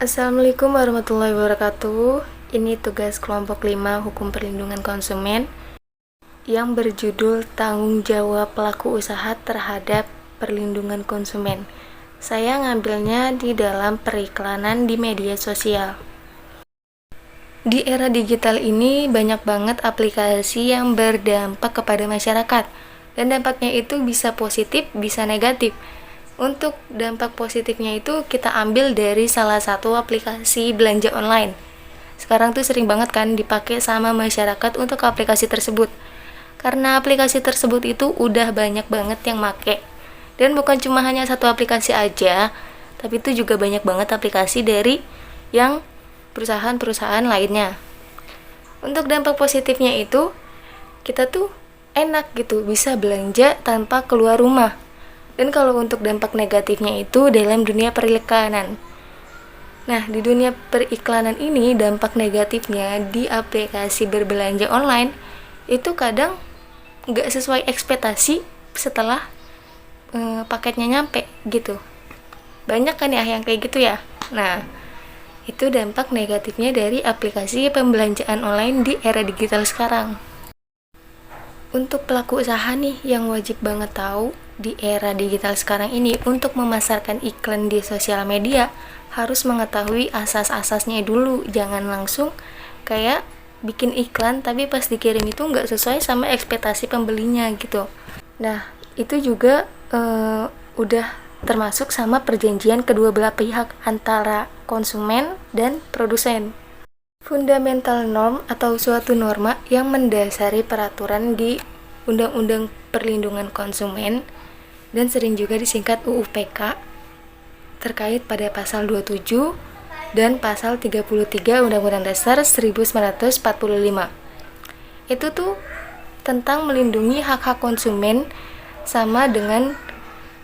Assalamualaikum warahmatullahi wabarakatuh. Ini tugas kelompok 5 Hukum Perlindungan Konsumen yang berjudul Tanggung Jawab Pelaku Usaha Terhadap Perlindungan Konsumen. Saya ngambilnya di dalam periklanan di media sosial. Di era digital ini banyak banget aplikasi yang berdampak kepada masyarakat, dan dampaknya itu bisa positif, bisa negatif. Untuk dampak positifnya itu kita ambil dari salah satu aplikasi belanja online. Sekarang tuh sering banget kan dipakai sama masyarakat untuk aplikasi tersebut. Karena aplikasi tersebut itu udah banyak banget yang make. Dan bukan cuma hanya satu aplikasi aja, tapi itu juga banyak banget aplikasi dari yang perusahaan-perusahaan lainnya. Untuk dampak positifnya itu, kita tuh enak gitu, bisa belanja tanpa keluar rumah. Dan kalau untuk dampak negatifnya itu dalam dunia periklanan. Nah, di dunia periklanan ini dampak negatifnya di aplikasi berbelanja online itu kadang nggak sesuai ekspektasi setelah paketnya nyampe gitu. Banyak kan ya yang kayak gitu ya. Nah, itu dampak negatifnya dari aplikasi pembelanjaan online di era digital sekarang. Untuk pelaku usaha nih yang wajib banget tahu di era digital sekarang ini, untuk memasarkan iklan di sosial media harus mengetahui asas-asasnya dulu. Jangan langsung kayak bikin iklan tapi pas dikirim itu nggak sesuai sama ekspektasi pembelinya gitu. Nah, itu juga udah termasuk sama perjanjian kedua belah pihak antara konsumen dan produsen. Fundamental norm atau suatu norma yang mendasari peraturan di Undang-Undang Perlindungan Konsumen dan sering juga disingkat UUPK terkait pada pasal 27 dan pasal 33 Undang-Undang Dasar 1945. Itu tuh tentang melindungi hak-hak konsumen sama dengan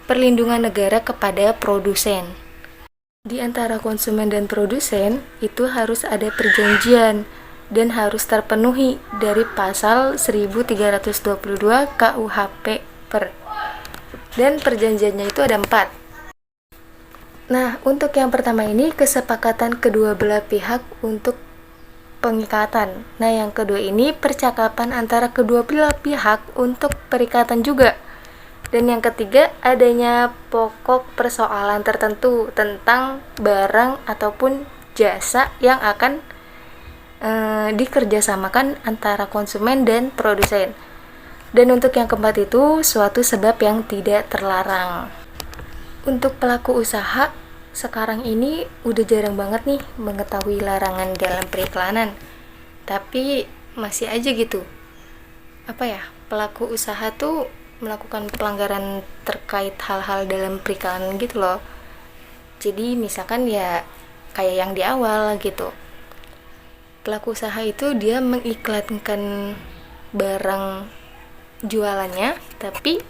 perlindungan negara kepada produsen. Di antara konsumen dan produsen itu harus ada perjanjian dan harus terpenuhi dari pasal 1322 KUHP dan perjanjiannya itu ada 4. Nah, untuk yang pertama ini kesepakatan kedua belah pihak untuk pengikatan. Nah, yang kedua ini percakapan antara kedua belah pihak untuk perikatan juga. Dan yang ketiga, adanya pokok persoalan tertentu tentang barang ataupun jasa yang akan dikerjasamakan antara konsumen dan produsen. Dan untuk yang keempat itu, suatu sebab yang tidak terlarang. Untuk pelaku usaha, sekarang ini udah jarang banget nih mengetahui larangan dalam periklanan. Tapi masih aja gitu. Pelaku usaha tuh melakukan pelanggaran terkait hal-hal dalam periklanan gitu loh. Jadi misalkan ya kayak yang di awal gitu, pelaku usaha itu dia mengiklankan barang jualannya tapi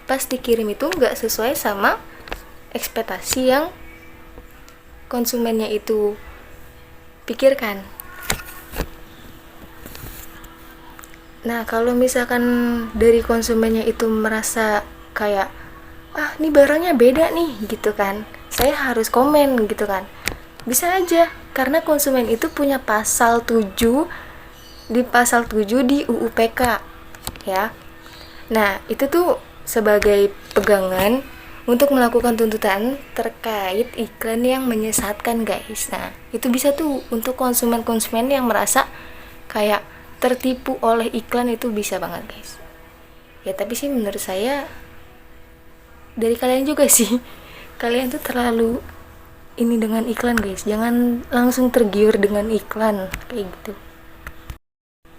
pas dikirim itu nggak sesuai sama ekspektasi yang konsumennya itu pikirkan. Nah, kalau misalkan dari konsumennya itu merasa kayak, ini barangnya beda nih, gitu kan, saya harus komen, gitu kan. Bisa aja, karena konsumen itu punya pasal 7, di pasal 7 di UUPK, ya. Nah, itu tuh sebagai pegangan untuk melakukan tuntutan terkait iklan yang menyesatkan, guys. Nah, itu bisa tuh untuk konsumen-konsumen yang merasa kayak tertipu oleh iklan, itu bisa banget, guys. Ya, tapi sih menurut saya dari kalian juga sih. Kalian tuh terlalu ini dengan iklan, guys. Jangan langsung tergiur dengan iklan kayak gitu.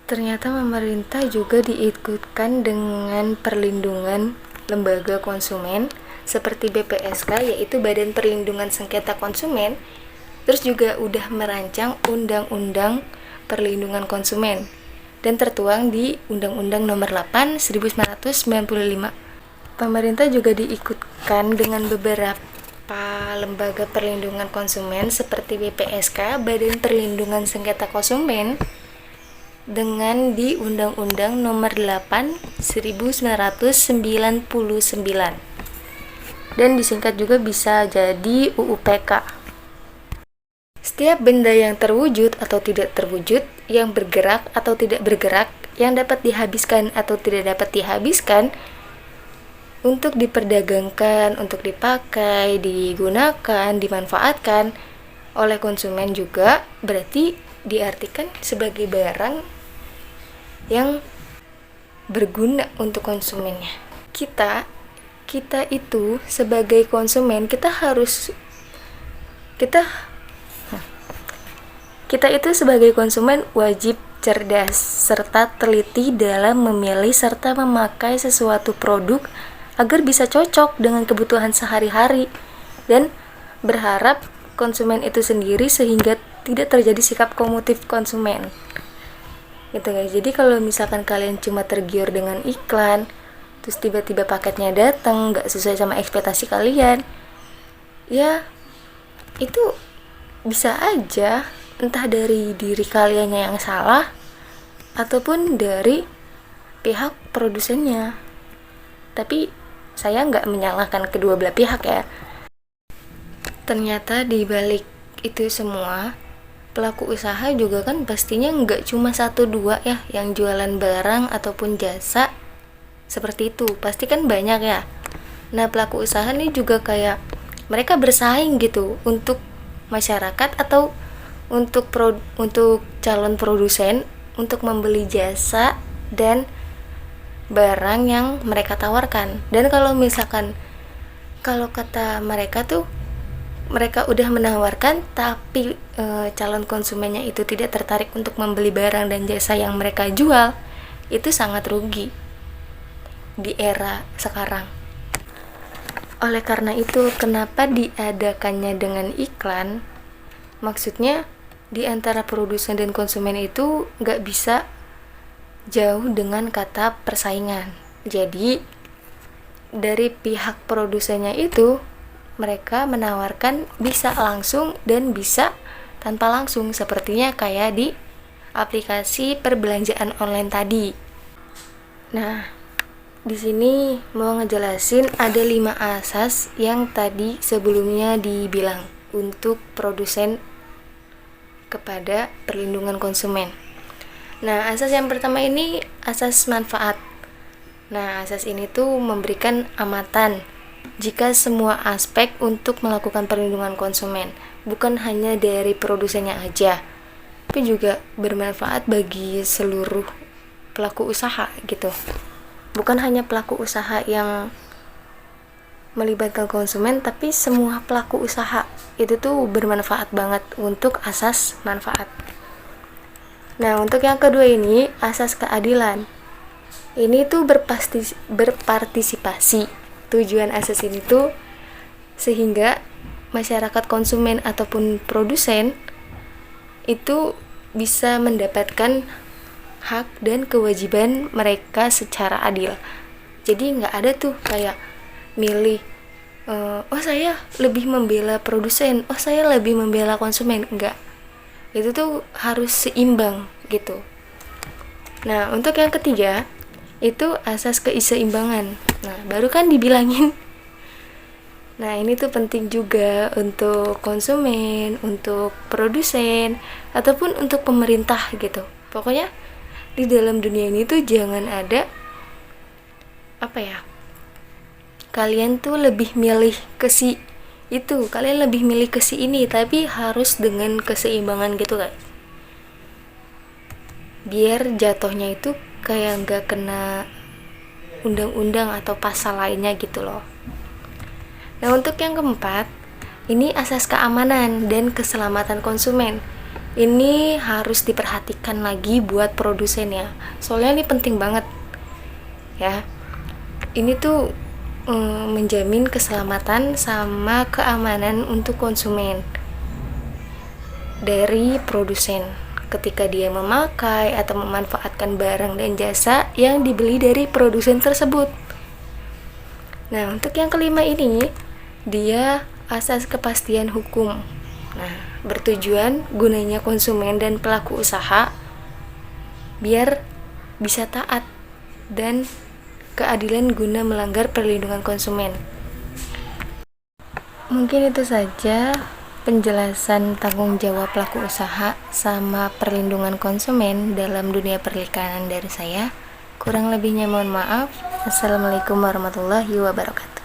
Ternyata pemerintah juga diikutkan dengan perlindungan lembaga konsumen seperti BPSK, yaitu Badan Perlindungan Sengketa Konsumen. Terus juga udah merancang Undang-Undang Perlindungan Konsumen dan tertuang di Undang-Undang Nomor 8 1995. Pemerintah juga diikutkan dengan beberapa lembaga perlindungan konsumen seperti BPSK, Badan Perlindungan Sengketa Konsumen, dengan di Undang-Undang Nomor 8 1999 dan disingkat juga bisa jadi UUPK. Setiap benda yang terwujud atau tidak terwujud, yang bergerak atau tidak bergerak, yang dapat dihabiskan atau tidak dapat dihabiskan, untuk diperdagangkan, untuk dipakai, digunakan, dimanfaatkan oleh konsumen juga, berarti diartikan sebagai barang yang berguna untuk konsumennya. Kita itu sebagai konsumen, kita itu sebagai konsumen wajib cerdas serta teliti dalam memilih serta memakai sesuatu produk agar bisa cocok dengan kebutuhan sehari-hari, dan berharap konsumen itu sendiri sehingga tidak terjadi sikap komotif konsumen gitu guys. Jadi kalau misalkan kalian cuma tergiur dengan iklan, terus tiba-tiba paketnya datang nggak sesuai sama ekspektasi kalian, ya itu bisa aja entah dari diri kaliannya yang salah ataupun dari pihak produsennya. Tapi saya nggak menyalahkan kedua belah pihak ya. Ternyata di balik itu semua, pelaku usaha juga kan pastinya nggak cuma 1-2 ya yang jualan barang ataupun jasa seperti itu, pasti kan banyak ya. Nah, pelaku usaha nih juga kayak mereka bersaing gitu untuk masyarakat atau untuk calon produsen untuk membeli jasa dan barang yang mereka tawarkan. Dan kalau misalkan, kalau kata mereka tuh, mereka udah menawarkan tapi calon konsumennya itu tidak tertarik untuk membeli barang dan jasa yang mereka jual, itu sangat rugi di era sekarang. Oleh karena itu, kenapa diadakannya dengan iklan? Maksudnya di antara produsen dan konsumen itu nggak bisa jauh dengan kata persaingan. Jadi dari pihak produsennya itu mereka menawarkan bisa langsung dan bisa tanpa langsung, sepertinya kayak di aplikasi perbelanjaan online tadi. Nah, di sini mau ngejelasin ada 5 asas yang tadi sebelumnya dibilang untuk produsen kepada perlindungan konsumen. Nah, asas yang pertama ini asas manfaat. Nah, asas ini tuh memberikan amatan jika semua aspek untuk melakukan perlindungan konsumen, bukan hanya dari produsennya aja, tapi juga bermanfaat bagi seluruh pelaku usaha gitu. Bukan hanya pelaku usaha yang melibatkan konsumen, tapi semua pelaku usaha itu tuh bermanfaat banget untuk asas manfaat. Nah, untuk yang kedua ini asas keadilan. Ini tuh berpartisipasi. Tujuan asas ini tuh sehingga masyarakat konsumen ataupun produsen itu bisa mendapatkan hak dan kewajiban mereka secara adil. Jadi nggak ada tuh kayak milih, oh saya lebih membela produsen, oh saya lebih membela konsumen. Enggak, itu tuh harus seimbang gitu. Nah, untuk yang ketiga itu asas keseimbangan. Nah, baru kan dibilangin. Nah, ini tuh penting juga untuk konsumen, untuk produsen, ataupun untuk pemerintah gitu. Pokoknya di dalam dunia ini tuh jangan ada kalian tuh lebih milih ke si itu, kalian lebih milih ke si ini, tapi harus dengan keseimbangan gitu guys, biar jatuhnya itu kayak nggak kena undang-undang atau pasal lainnya gitu loh. Nah, untuk yang keempat ini asas keamanan dan keselamatan konsumen. Ini harus diperhatikan lagi buat produsen ya, soalnya ini penting banget ya. Ini tuh menjamin keselamatan sama keamanan untuk konsumen dari produsen ketika dia memakai atau memanfaatkan barang dan jasa yang dibeli dari produsen tersebut. Nah, untuk yang kelima ini dia asas kepastian hukum. Nah, bertujuan gunanya konsumen dan pelaku usaha biar bisa taat dan keadilan guna melanggar perlindungan konsumen. Mungkin itu saja penjelasan tanggung jawab pelaku usaha sama perlindungan konsumen dalam dunia perikanan dari saya. Kurang lebihnya mohon maaf. Assalamualaikum warahmatullahi wabarakatuh.